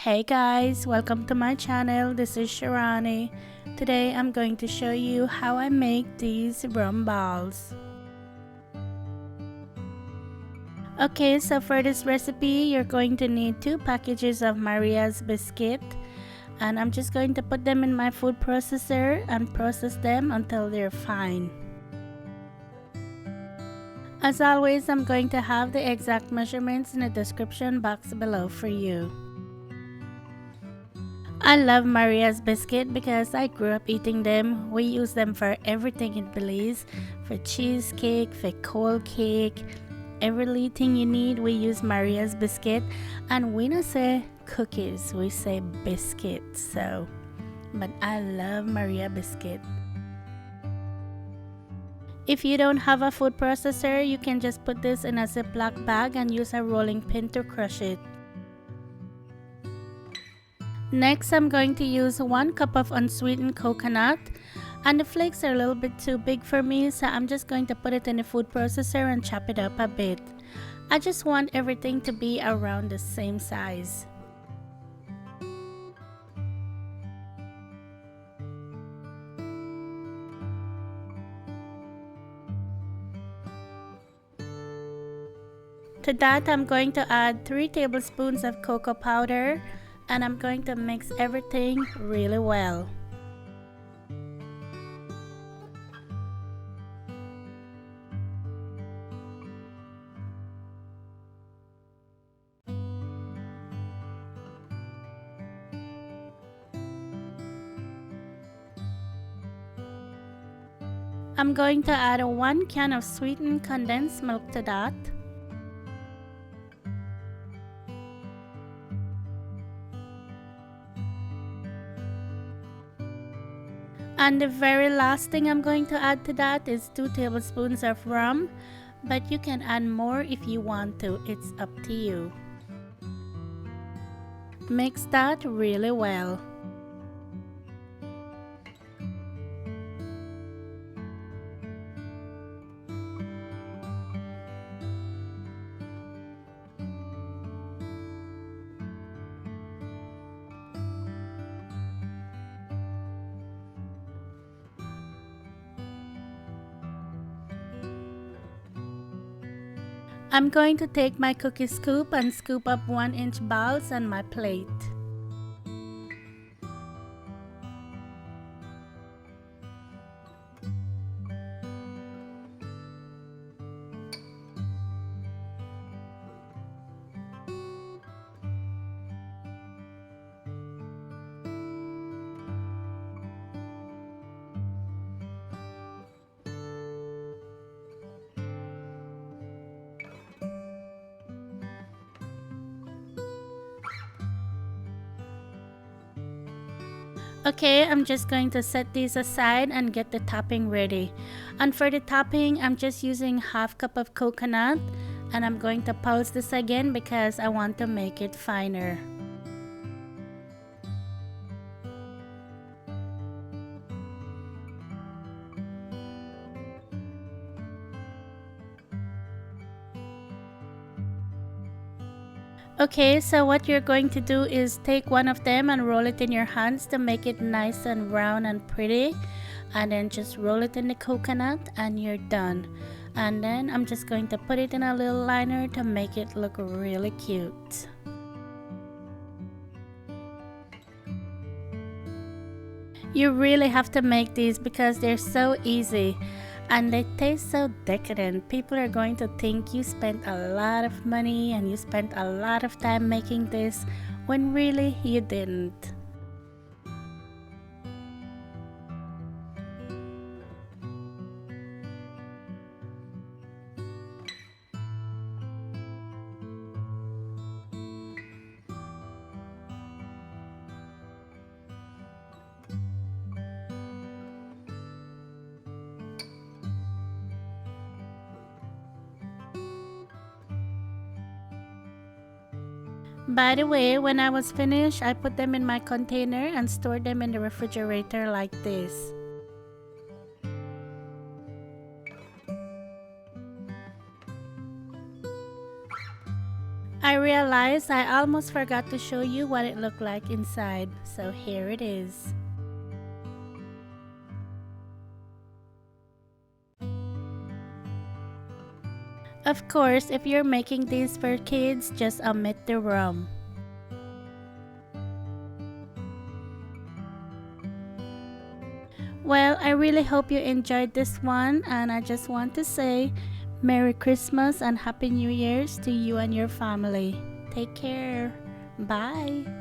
Hey guys, welcome to my channel. This is Shirani. Today I'm going to show you how I make these rum balls. Okay, so for this recipe you're going to need 2 packages of Maria's biscuit, and I'm just going to put them in my food processor and process them until they're fine. As always, I'm going to have the exact measurements in the description box below for you. I love Maria's biscuit because I grew up eating them. We use them for everything in Belize, for cheesecake, for cold cake, every little thing you need we use Maria's biscuit. And we don't say cookies, we say biscuits. But I love Maria biscuit. If you don't have a food processor, you can just put this in a Ziploc bag and use a rolling pin to crush it. Next, I'm going to use 1 cup of unsweetened coconut, and the flakes are a little bit too big for me, so I'm just going to put it in the food processor and chop it up a bit. I just want everything to be around the same size. To that, I'm going to add 3 tablespoons of cocoa powder, and I'm going to mix everything really well. I'm going to add 1 can of sweetened condensed milk to that. And the very last thing I'm going to add to that is 2 tablespoons of rum, but you can add more if you want to, it's up to you. Mix that really well. I'm going to take my cookie scoop and scoop up 1-inch balls on my plate. Okay, I'm just going to set these aside and get the topping ready. And for the topping, I'm just using 1/2 cup of coconut, and I'm going to pulse this again because I want to make it finer. Okay, so what you're going to do is take one of them and roll it in your hands to make it nice and round and pretty, and then just roll it in the coconut and you're done. And then I'm just going to put it in a little liner to make it look really cute. You really have to make these because they're so easy and they taste so decadent. People are going to think you spent a lot of money and you spent a lot of time making this when really you didn't. By the way, when I was finished, I put them in my container and stored them in the refrigerator like this. I realized I almost forgot to show you what it looked like inside, so here it is. Of course, if you're making these for kids, just omit the rum. Well, I really hope you enjoyed this one, and I just want to say Merry Christmas and Happy New Year's to you and your family. Take care. Bye.